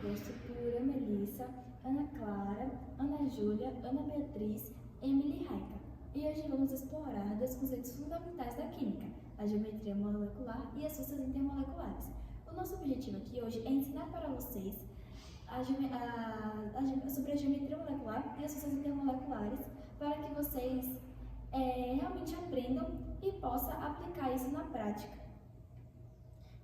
composto por Melissa, Ana Clara, Ana Júlia, Ana Beatriz, Emily e Raika. E hoje vamos explorar dois conceitos fundamentais da química, a geometria molecular e as forças intermoleculares. O nosso objetivo aqui hoje é ensinar para vocês sobre a geometria molecular e as forças intermoleculares, para que vocês realmente aprendam e possam aplicar isso na prática.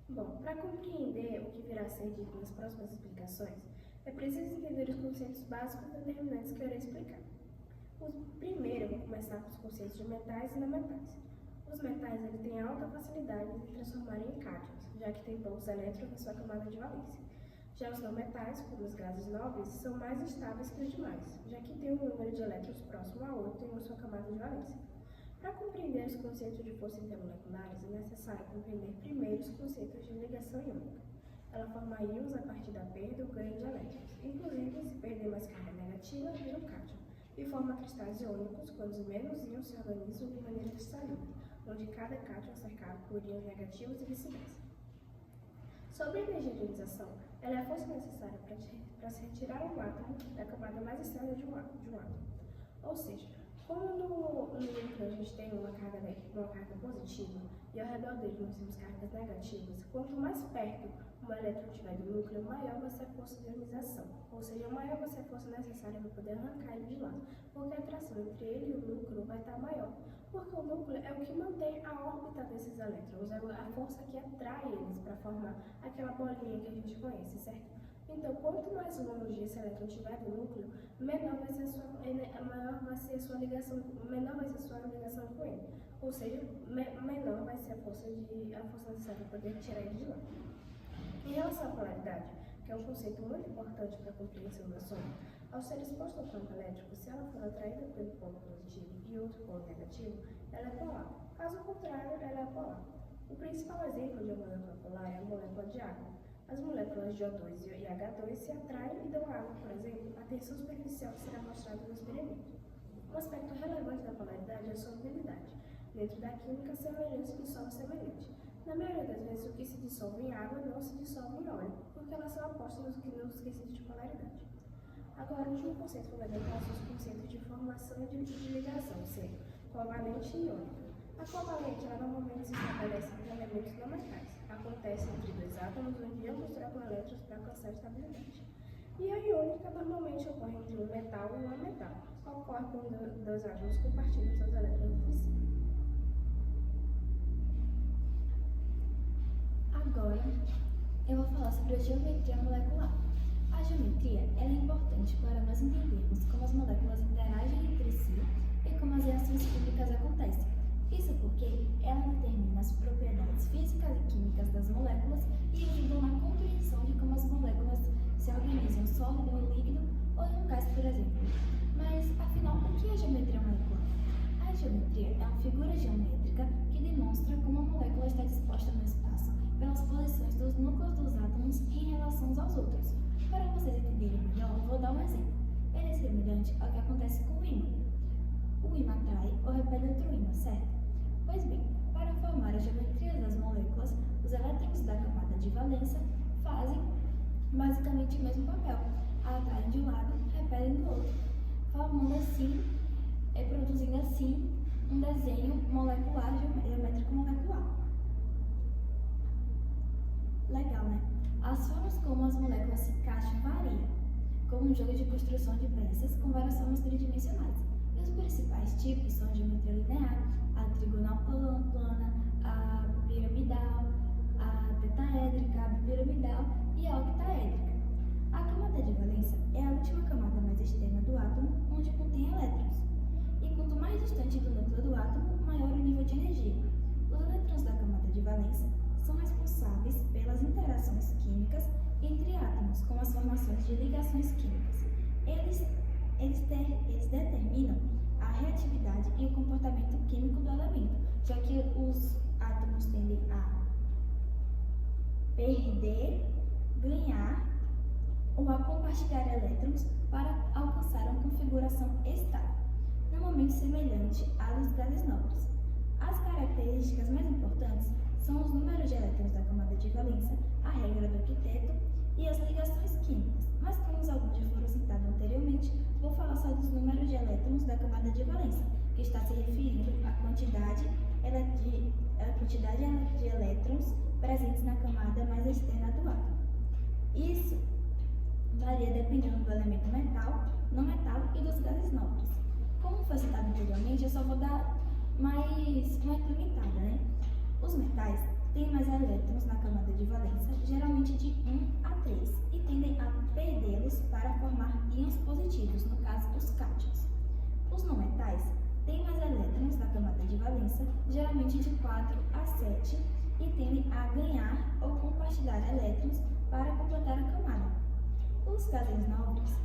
Bom, para compreender o que virá a ser dito nas próximas explicações, é preciso entender os conceitos básicos e determinantes que eu irei explicar. Primeiro, eu vou começar com os conceitos de metais e não metais. Os metais têm alta facilidade de transformarem em cátions, já que têm poucos elétrons na sua camada de valência. Já os não metais, como os gases nobres, são mais estáveis que os demais, já que têm um número de elétrons próximo a 8 em sua camada de valência. Para compreender os conceitos de forças intermoleculares, é necessário compreender primeiro os conceitos de ligação iônica. Ela forma íons a partir da perda ou ganho de elétrons. Inclusive, se perder mais carga negativa, vira um cátion, e forma cristais iônicos quando os menos íons se organizam de maneira cristalina, onde cada cátion é cercado por íons negativos e vice-versa. Sobre a energia de ionização, ela é a força necessária para se retirar um átomo da camada mais externa de um átomo. Ou seja, como no núcleo a gente tem uma carga positiva e ao redor dele nós temos cargas negativas, quanto mais perto um elétron estiver do núcleo, maior vai ser a força de ionização, ou seja, maior vai ser a força necessária para poder arrancar ele de lá, porque a atração entre ele e o núcleo vai estar maior, porque o núcleo é o que mantém a órbita desses elétrons, é a força que atrai eles para formar aquela bolinha que a gente conhece, certo? Então, quanto mais longe esse elétron estiver do núcleo, menor vai ser a sua ligação com ele. Ou seja, menor vai ser a força necessária para poder tirar ele de lá. Em relação à polaridade, que é um conceito muito importante para a compreensão do assunto, ao ser exposta ao campo elétrico, se ela for atraída pelo polo positivo e outro polo negativo, ela é polar. Caso contrário, ela é apolar. O principal exemplo de uma molécula polar é a molécula de água. As moléculas de O2 e H2 se atraem e dão água, por exemplo, a tensão superficial que será mostrada no experimento. Um aspecto relevante da polaridade é a solubilidade. Dentro da química, semelhante se dissolve semelhante. Na maioria das vezes, o que se dissolve em água não se dissolve em óleo, porque elas são opostas nos quesitos de polaridade. Agora, o último conceito fundamental são os conceitos de formação e de ligação, ou seja, covalente e iônica. A covalente, ela normalmente se estabelece entre elementos não metais. Acontece entre dois átomos onde ambos trocam elétrons para alcançar a estabilidade. E a iônica normalmente ocorre entre um metal e um não metal. Ocorre quando dois átomos compartilham seus elétrons entre si. Agora, eu vou falar sobre a geometria molecular. A geometria é importante para nós entendermos como as moléculas interagem entre si e como as reações químicas acontecem. Isso porque ela determina as propriedades físicas e químicas das moléculas e ajuda na compreensão de como as moléculas se organizam sólido em líquido ou em um gás, por exemplo. Mas, afinal, o que é geometria molecular? A geometria é uma figura geométrica que demonstra como a molécula está disposta no espaço pelas posições dos núcleos dos átomos em relação aos outros. Para vocês entenderem melhor, eu vou dar um exemplo. Ele é semelhante ao que acontece com o ímã. O ímã atrai ou repele outro ímã, certo? Pois bem, para formar a geometria das moléculas, os elétrons da camada de valência fazem basicamente o mesmo papel. Atraem de um lado, repelem do outro, formando assim, produzindo assim, um desenho molecular, geométrico molecular. Legal, né? As formas como as moléculas se encaixam variam, como um jogo de construção de peças com várias formas tridimensionais. E os principais tipos são a geometria linear, a trigonal plana, a piramidal, a tetaédrica, a bipiramidal e a octaédrica. A camada de valência é a última camada mais externa do átomo, onde contém elétrons. E quanto mais distante do núcleo do átomo, maior o nível de energia. Os elétrons da camada de valência são responsáveis pelas interações químicas entre átomos, como as formações de ligações químicas. Eles determinam a reatividade e o comportamento químico do elemento, já que os átomos tendem a perder, ganhar ou a compartilhar elétrons para alcançar uma configuração estável, normalmente semelhante à dos gases nobres. As características mais importantes são os números de elétrons da camada de valência, a regra do octeto e as ligações químicas, mas como alguns já foram citados anteriormente, vou falar só dos números de elétrons da camada de valência, que está se referindo à quantidade de elétrons presentes na camada mais externa do átomo. Isso varia dependendo do elemento metal, não metal e dos gases nobres. Como foi citado anteriormente, eu só vou dar mais uma incrementada, né? Os metais têm mais elétrons na camada de valência, geralmente de 1 a 3, e tendem a perdê-los para formar íons positivos, no caso os cátions. Os não metais têm mais elétrons na camada de valência, geralmente de 4 a 7, e tendem a ganhar ou compartilhar elétrons para completar a camada. Os gases nobres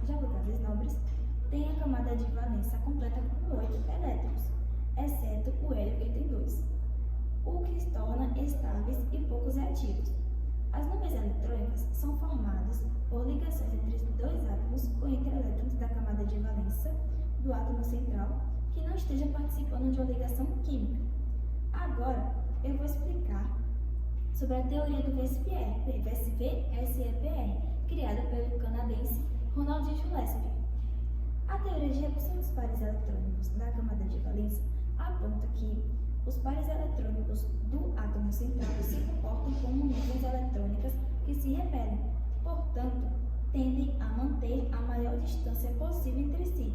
têm a camada de valência completa com 8 elétrons, exceto o hélio, que tem 2, o que os torna estáveis e poucos reativos. As nuvens eletrônicas são formadas por ligações entre dois átomos ou entre elétrons da camada de valência do átomo central que não esteja participando de uma ligação química. Agora, eu vou explicar sobre a teoria do VSEPR, criada pelo canadense Ronald Gillespie. A teoria de repulsão dos pares eletrônicos da camada de valência aponta que os pares eletrônicos do átomo central se comportam como nuvens eletrônicas que se repelem, portanto, tendem a manter a maior distância possível entre si.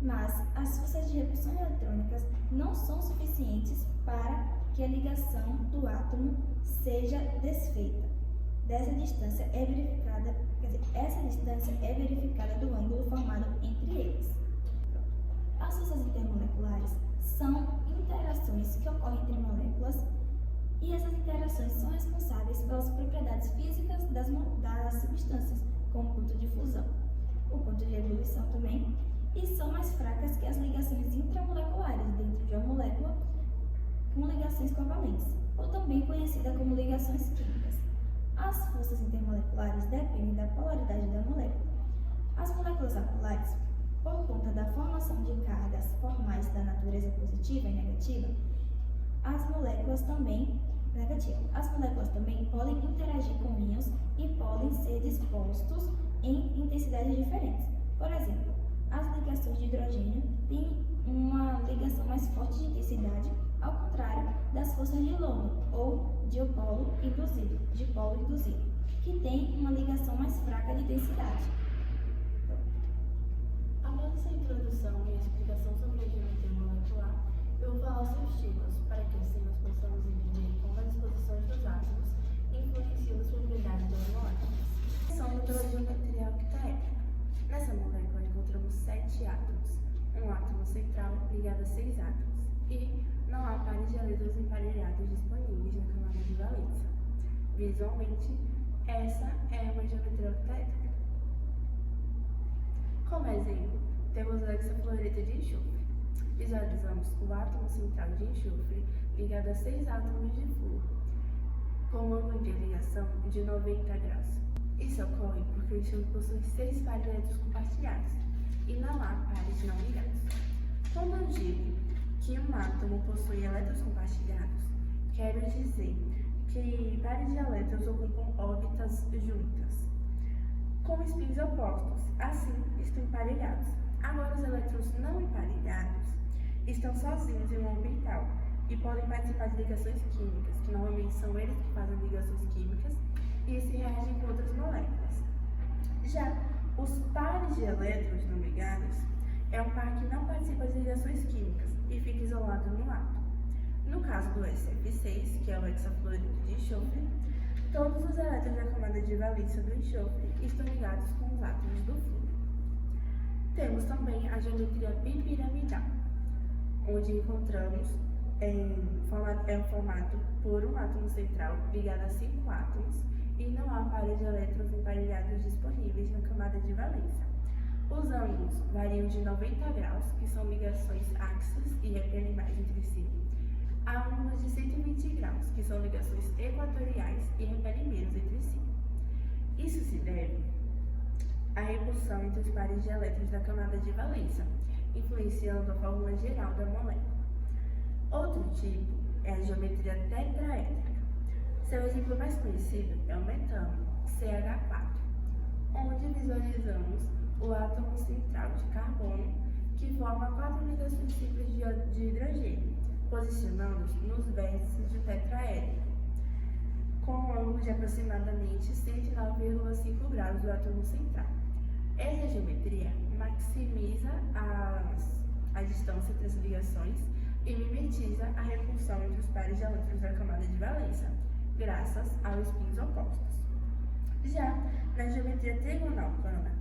Mas as forças de repulsão eletrônicas não são suficientes para que a ligação do átomo seja desfeita. Essa distância é verificada do ângulo formado entre eles. As forças intermoleculares são interações que ocorrem entre moléculas, e essas interações são responsáveis pelas propriedades físicas das substâncias, como o ponto de fusão, o ponto de ebulição também, e são mais fracas que as ligações intramoleculares dentro de uma molécula com ligações covalentes, ou também conhecida como ligações químicas. As forças intermoleculares dependem da polaridade da molécula. As moléculas apolares, por conta da formação de cargas formais da natureza positiva e negativa, as moléculas também podem interagir com íons e podem ser dispostos em intensidades diferentes. Por exemplo, as ligações de hidrogênio têm uma ligação mais forte de intensidade, ao contrário das forças de London ou dipolo induzido, que tem uma ligação mais fraca de densidade. Após essa introdução e explicação sobre a geometria molecular, eu vou falar os estímulos, para que assim nós possamos entender como as disposições dos átomos influenciam as propriedades das moléculas. Começando pela geometria octaédrica. Nessa molécula encontramos 7 átomos, um átomo central ligado a 6 átomos, e não há pares de elétrons emparelhados disponíveis na camada de valência. Visualmente, essa é uma geometria octaédrica. Como exemplo, temos o hexafluoreto de enxofre. Visualizamos o átomo central de enxofre ligado a 6 átomos de flúor, com um ângulo de ligação de 90 graus. Isso ocorre porque o enxofre possui 6 pares de elétrons compartilhados e não há pares não ligados. Quando eu digo que um átomo possui elétrons compartilhados, quero dizer que pares de elétrons ocupam órbitas juntas, com espinhos opostos, assim estão emparelhados. Agora, os elétrons não emparelhados estão sozinhos em uma orbital e podem participar de ligações químicas, que normalmente são eles que fazem ligações químicas e se reagem com outras moléculas. Já os pares de elétrons não ligados é um par que não participa de ligações químicas e fica isolado no átomo. No caso do SF6, que é o hexafluoreto de enxofre, todos os elétrons da camada de valência do enxofre estão ligados com os átomos do flúor. Temos também a geometria bipiramidal, onde encontramos formado por um átomo central ligado a 5 átomos e não há pares de elétrons emparelhados disponíveis na camada de valência. Os ângulos variam de 90 graus, que são ligações áxios e repelem mais entre si, a ângulos de 120 graus, que são ligações equatoriais e repelem menos entre si. Isso se deve à repulsão entre os pares de elétrons da camada de valência, influenciando a fórmula geral da molécula. Outro tipo é a geometria tetraédrica. Seu exemplo mais conhecido é o metano, CH4. onde visualizamos o átomo central de carbono, que forma 4 ligações simples de hidrogênio, posicionados nos vértices do tetraedro, com um ângulo de aproximadamente 109,5 graus do átomo central. Essa geometria maximiza a distância entre as ligações e mimetiza a repulsão entre os pares de elétrons da camada de valência, graças aos spins opostos. Já na geometria trigonal plana,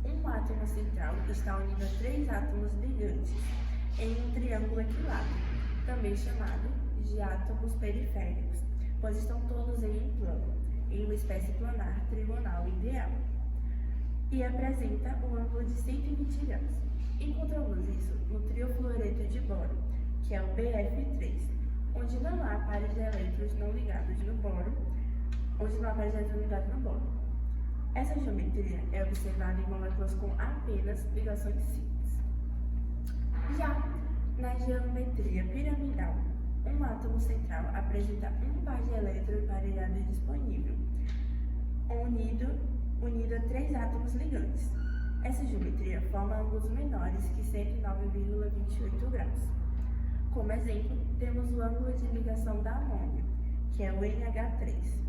um átomo central está unido a 3 átomos ligantes em um triângulo equilátero, também chamado de átomos periféricos, pois estão todos em um plano, em uma espécie planar trigonal ideal, e apresenta um ângulo de 120 graus. Encontramos isso no triofluoreto de boro, que é o BF3, onde não há pares de elétrons não ligados no boro, Essa geometria é observada em moléculas com apenas ligações simples. Já na geometria piramidal, um átomo central apresenta um par de elétrons emparelhado disponível, unido a 3 átomos ligantes. Essa geometria forma ângulos menores que 109,28 graus. Como exemplo, temos o ângulo de ligação da amônia, que é o NH3.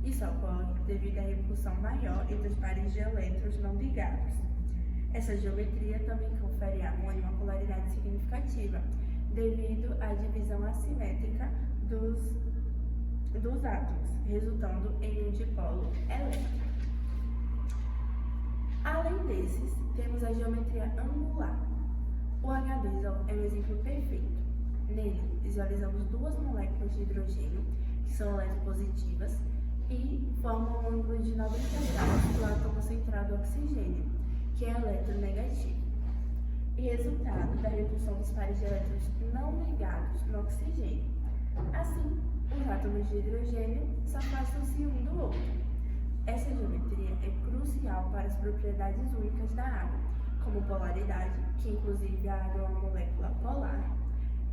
Isso ocorre devido à repulsão maior entre os pares de elétrons não ligados. Essa geometria também confere à amônia uma polaridade significativa, devido à divisão assimétrica dos átomos, resultando em um dipolo elétrico. Além desses, temos a geometria angular. O H2O é um exemplo perfeito. Nele, visualizamos 2 moléculas de hidrogênio, que são eletropositivas, e formam um ângulo de 90 graus do átomo central do oxigênio, que é eletronegativo, e resultado da repulsão dos pares de elétrons não ligados no oxigênio. Assim, os átomos de hidrogênio se afastam-se um do outro. Essa geometria é crucial para as propriedades únicas da água, como polaridade, que inclusive a água é uma molécula polar,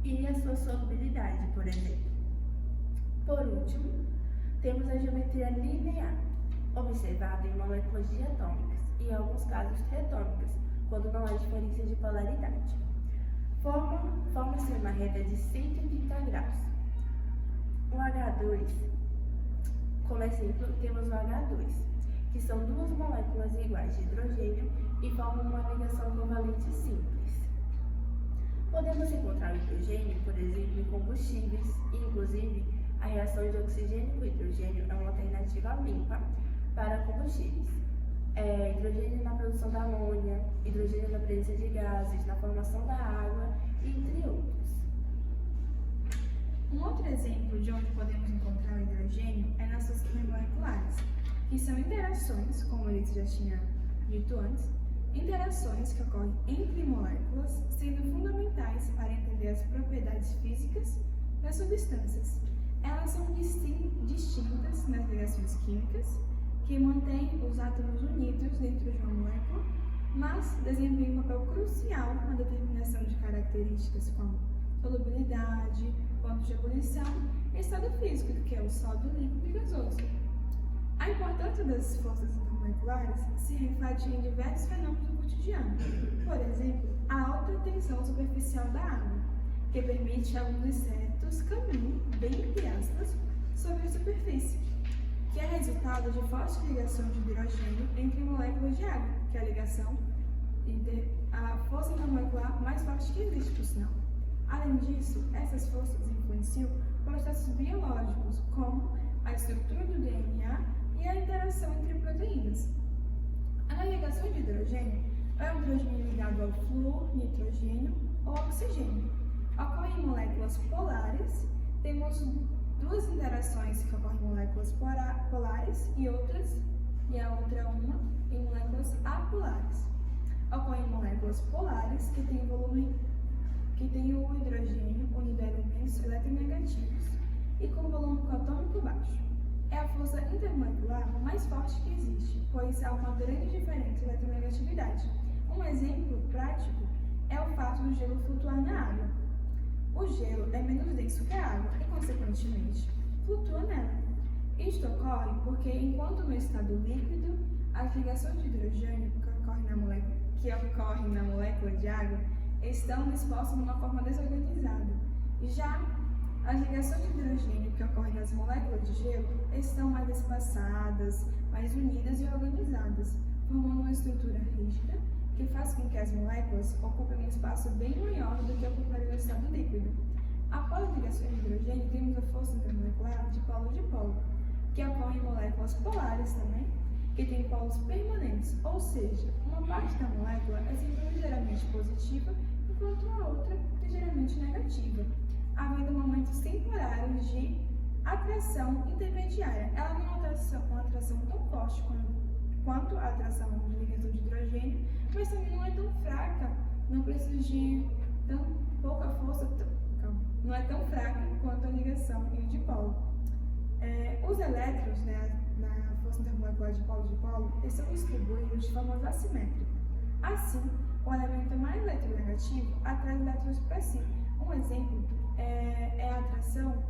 e a sua solubilidade, por exemplo. Por último, temos a geometria linear, observada em moléculas diatômicas e, em alguns casos, triatômicas, quando não há diferença de polaridade. Forma-se uma reta de 130 graus. O H2, como exemplo, temos o H2, que são 2 moléculas iguais de hidrogênio e formam uma ligação covalente simples. Podemos encontrar o hidrogênio, por exemplo, em combustíveis, e, inclusive, a reação de oxigênio com hidrogênio é uma alternativa limpa para combustíveis. Hidrogênio na produção da amônia, hidrogênio na presença de gases, na formação da água, entre outros. Um outro exemplo de onde podemos encontrar o hidrogênio é nas sucessões moleculares, que são interações, como ele já tinha dito antes, interações que ocorrem entre moléculas, sendo fundamentais para entender as propriedades físicas das substâncias. Elas são distintas nas ligações químicas, que mantêm os átomos unidos dentro de uma molécula, mas desempenham um papel crucial na determinação de características como solubilidade, ponto de ebulição e estado físico, que é o sólido, líquido e gasoso. A importância das forças intermoleculares se reflete em diversos fenômenos do cotidiano. Por exemplo, a alta tensão superficial da água, que permite a alguns insetos caminhem, bem entre aspas, sobre a superfície, que é resultado de forte ligação de hidrogênio entre moléculas de água, que é a força intermolecular mais forte que existe, por sinal. Além disso, essas forças influenciam processos biológicos, como a estrutura do DNA e a interação entre proteínas. A navegação de hidrogênio é um hidrogênio ligado ao flúor, nitrogênio ou oxigênio. Ocorre em moléculas polares, temos 2 interações que ocorrem em moléculas polares e a outra uma em moléculas apolares. Ocorrem em moléculas polares que têm o hidrogênio unido a elementos eletronegativos e com volume atômico baixo. É a força intermolecular mais forte que existe, pois há uma grande diferença de eletronegatividade. Um exemplo prático é o fato do gelo flutuar na água. O gelo é menos denso que a água e, consequentemente, flutua nela. Isto ocorre porque, enquanto no estado líquido, As ligações de hidrogênio que ocorrem na molécula de água estão dispostas de uma forma desorganizada. Já as ligações de hidrogênio que ocorrem nas moléculas de gelo estão mais espaçadas, mais unidas e organizadas, formando uma estrutura rígida que faz com que as moléculas ocupem um espaço bem maior do que ocupariam no estado líquido. Após as ligações de hidrogênio, temos a força intermolecular de polo, que ocorre em moléculas polares também, que têm polos permanentes, ou seja, uma parte da molécula é sempre ligeiramente positiva, enquanto a outra ligeiramente negativa, havendo momentos temporários de atração intermediária. Ela não é uma atração tão forte quanto a atração de ligação de hidrogênio, mas também não é tão fraca, não precisa de tão pouca força, não é tão fraca quanto a ligação em dipolo. Os elétrons, na força intermolecular de polo, eles são distribuídos de forma assimétrica. Assim, o elemento mais eletronegativo atrai elétrons para si. Um exemplo é a atração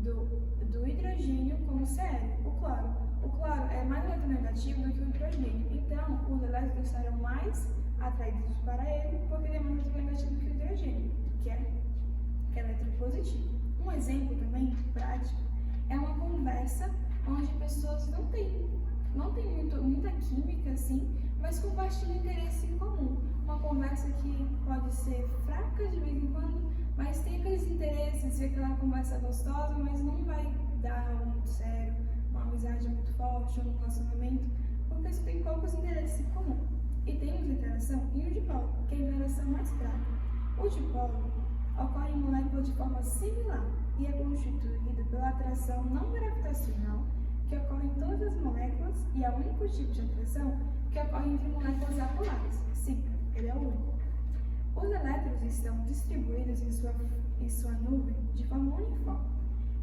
do hidrogênio com o Cl, o cloro. O cloro é mais eletronegativo do que o hidrogênio, então os elétrons serão mais atraídos para ele porque ele é mais eletronegativo que o hidrogênio, que é eletropositivo. Um exemplo também prático é uma conversa onde pessoas não têm muita química assim, mas compartilham interesse em comum. Uma conversa que pode ser fraca de vez em quando, mas tem aqueles interesses e aquela conversa gostosa, mas não vai dar algo muito sério, uma amizade muito forte, um relacionamento, porque você tem poucos interesses em comum. E temos a interação em um dipolo, que é a interação mais fraca. O dipolo ocorre em moléculas de forma similar e é constituído pela atração não gravitacional que ocorre em todas as moléculas e é o único tipo de atração que ocorre entre moléculas apolares. Sim, ele é o único. Os elétrons estão distribuídos em sua nuvem de forma uniforme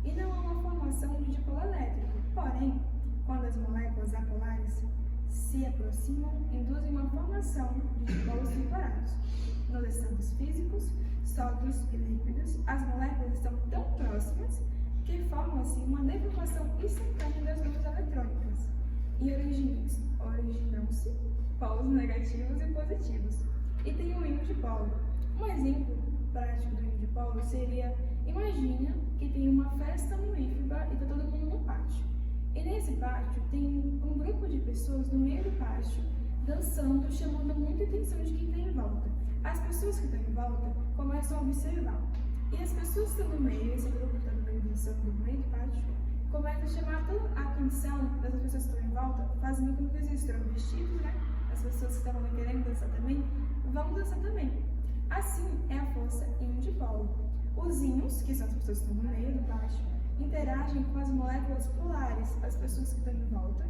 e não há uma formação de dipolo elétrico. Porém, quando as moléculas apolares se aproximam, induzem uma formação de dipolos temporários. Nos estados físicos, sólidos e líquidos, as moléculas estão tão próximas que forma-se uma deformação instantânea das nuvens eletrônicas e originam-se polos negativos e positivos. E tem o íon dipolo. Um exemplo prático do íon dipolo seria, imagina que tem uma festa no IFBA e está todo mundo no pátio. E nesse pátio tem um grupo de pessoas no meio do pátio dançando, chamando muita atenção de quem está em volta. As pessoas que estão em volta começam a observar. E as pessoas que estão no meio, esse grupo que está no meio dançando no meio do pátio, começa a chamar a atenção das pessoas que estão em volta, fazendo com que eles estejam vestidos, as pessoas que estavam querendo dançar também, vão dançar também. Assim é a força íon dipolo. Os íons, que são as pessoas que estão no meio do pátio, interagem com as moléculas polares, as pessoas que estão em volta,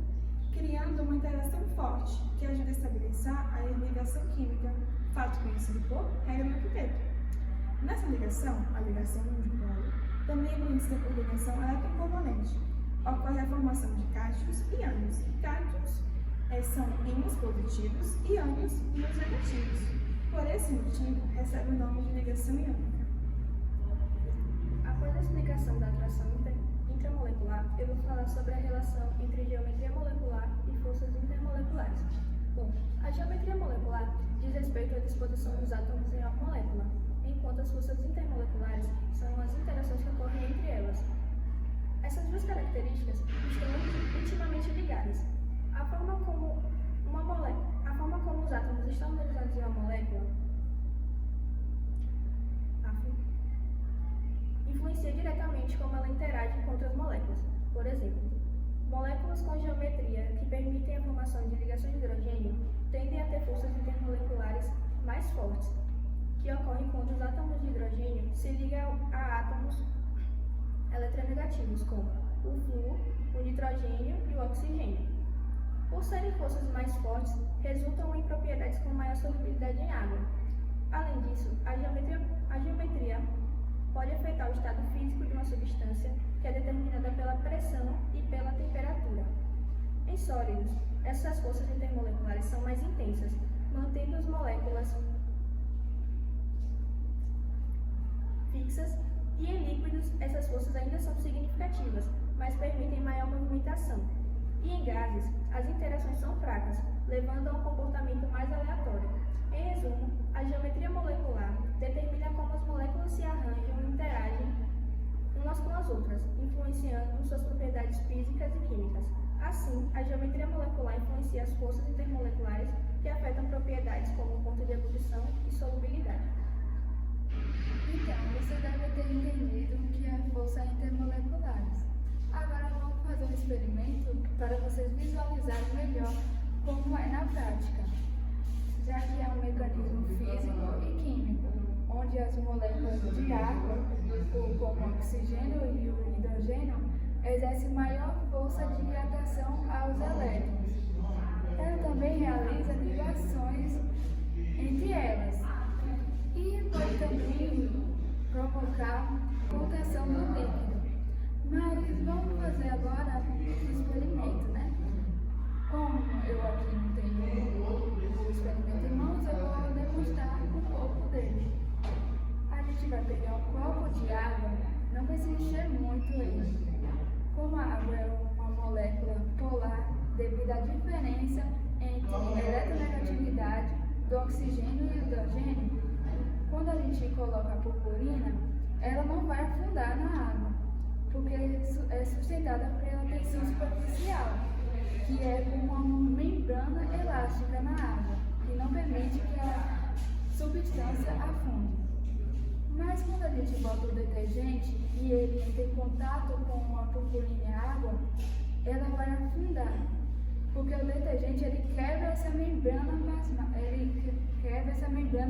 criando uma interação forte que ajuda a estabilizar a ligação química, fato conhecido por regra do octeto. Nessa ligação, a ligação íon dipolo, também é conhecida por ligação eletrocovalente. Ocorre a formação de cátions e ânions. Cátions são íons positivos e ânions íons negativos. Por esse motivo, recebe o nome de ligação iônica. Após a explicação da atração intramolecular, eu vou falar sobre a relação entre geometria molecular e forças intermoleculares. Bom, a geometria molecular diz respeito à disposição dos átomos em uma molécula, enquanto as forças intermoleculares são as interações que ocorrem entre elas. Essas duas características estão intimamente ligadas. A forma como os átomos estão organizados em uma molécula influencia diretamente como ela interage com outras moléculas. Por exemplo, moléculas com geometria que permitem a formação de ligações de hidrogênio tendem a ter forças intermoleculares mais fortes, que ocorrem quando os átomos de hidrogênio se ligam a átomos eletronegativos, como o flúor, o nitrogênio e o oxigênio. Por serem forças mais fortes, resultam em propriedades com maior solubilidade em água. Além disso, a geometria pode afetar o estado físico de uma substância, que é determinada pela pressão e pela temperatura. Em sólidos, essas forças intermoleculares são mais intensas, mantendo as moléculas fixas, e em líquidos, essas forças ainda são significativas, mas permitem maior movimentação. E em gases, as interações são fracas, levando a um comportamento mais aleatório. Em resumo, a geometria molecular determina como as moléculas se arranjam e interagem umas com as outras, influenciando suas propriedades físicas e químicas. Assim, a geometria molecular influencia as forças intermoleculares que afetam propriedades como ponto de ebulição e solubilidade. Então, você deve ter entendido o que é força intermoleculares. Agora vamos fazer um experimento para vocês visualizarem melhor como é na prática, já que é um mecanismo físico e químico, onde as moléculas de água, como o oxigênio e o hidrogênio, exercem maior força de atração aos elétrons. Ela também realiza ligações entre elas e pode também provocar contenção do líquido. Mas vamos fazer agora o experimento, né? Como eu aqui não tenho o experimento em mãos, eu vou demonstrar um pouco dele. A gente vai pegar um copo de água, não precisa encher muito ele. Como a água é uma molécula polar, devido à diferença entre a eletronegatividade do oxigênio e o hidrogênio, quando a gente coloca a purpurina, ela não vai afundar na água, porque é sustentada pela tensão superficial, que é como uma membrana elástica na água, que não permite que a substância afunde. Mas quando a gente bota o detergente e ele entra em contato com a purpurina e a água, ela vai afundar, porque o detergente ele quebra essa membrana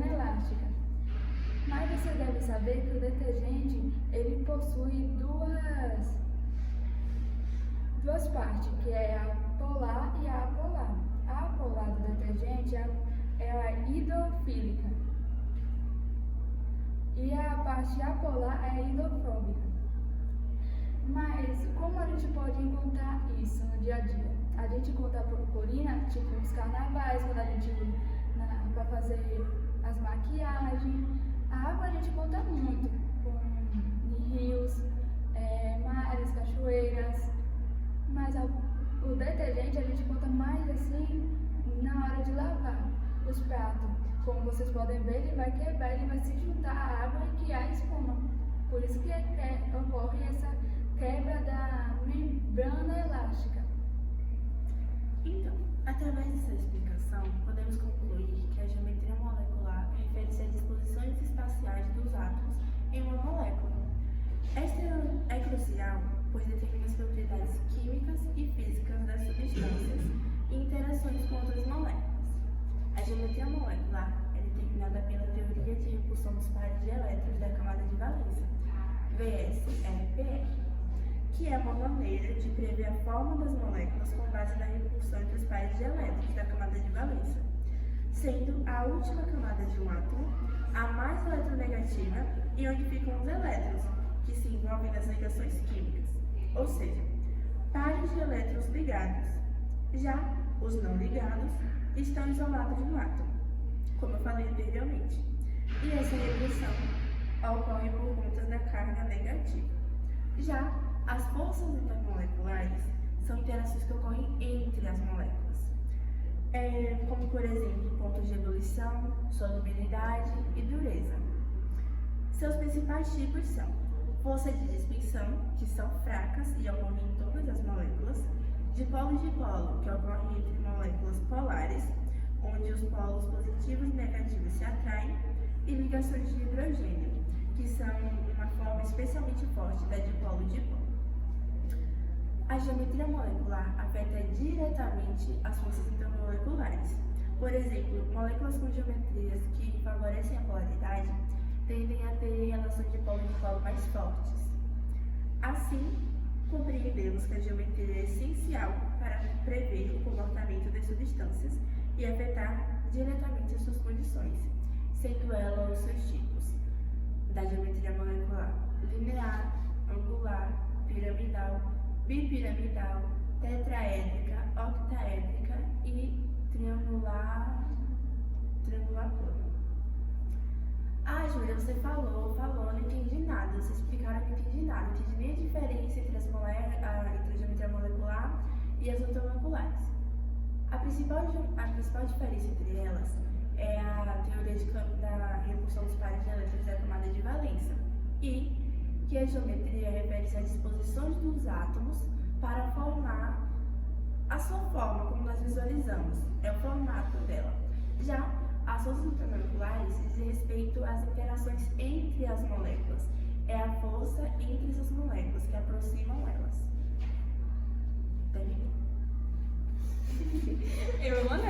elástica. Mas você deve saber que o detergente ele possui duas partes, que é a polar e a apolar. A apolar do detergente é a hidrofílica e a parte apolar é a hidrofóbica. Mas como a gente pode encontrar isso no dia a dia? A gente encontra a purpurina, tipo nos carnavais, quando a gente para fazer as maquiagens. A água a gente encontra muito, em rios, mares, cachoeiras, mas o detergente a gente encontra mais assim na hora de lavar os pratos. Como vocês podem ver, ele vai quebrar, ele vai se juntar à água e criar espuma. Por isso que ocorre essa quebra da membrana elástica. Então, através dessa explicação, podemos concluir que a geometria molecular refere-se às disposições espaciais dos átomos em uma molécula. Esta é crucial, pois determina as propriedades químicas e físicas das substâncias e interações com outras moléculas. A geometria molecular é determinada pela teoria de repulsão dos pares de elétrons da camada de valência, VS-LPR, que é uma maneira de prever a forma das moléculas com base na repulsão entre os pares de elétrons da camada de valência, sendo a última camada de um átomo a mais eletronegativa e onde ficam os elétrons, que se envolvem nas ligações químicas, ou seja, pares de elétrons ligados. Já os não ligados estão isolados no átomo, como eu falei anteriormente, e essa repulsão ocorre por conta da carga negativa. Já as forças intermoleculares são interações que ocorrem entre as moléculas, como por exemplo pontos de ebulição, solubilidade e dureza. Seus principais tipos são força de dispersão, que são fracas e ocorrem em todas as moléculas, dipolo-dipolo, que ocorrem entre moléculas polares, onde os polos positivos e negativos se atraem, e ligações de hidrogênio, que são uma forma especialmente forte da dipolo-dipolo. A geometria molecular afeta diretamente as forças intermoleculares. Por exemplo, moléculas com geometrias que favorecem a polaridade tendem a ter relações de polo-dipolo mais fortes. Assim, compreendemos que a geometria é essencial para prever o comportamento das substâncias e afetar diretamente as suas condições, sendo ela os seus tipos da geometria molecular: linear, angular, piramidal, bipiramidal, tetraédrica, octaédrica e triangular plana. Ah, Júlia, você falou, não entendi nada. Vocês explicaram, não entendi nada. Não entendi nem a diferença entre a geometria molecular e as ultramoleculares. A principal diferença entre elas é a teoria da repulsão dos pares de elétrons da camada de valência e que a geometria refere-se às disposições dos átomos para formar a sua forma, como nós visualizamos, é o formato dela. Já as forças ultramoleculares dizem respeito às interações entre as moléculas, é a força entre essas moléculas que aproximam elas. Terminei. Eu amo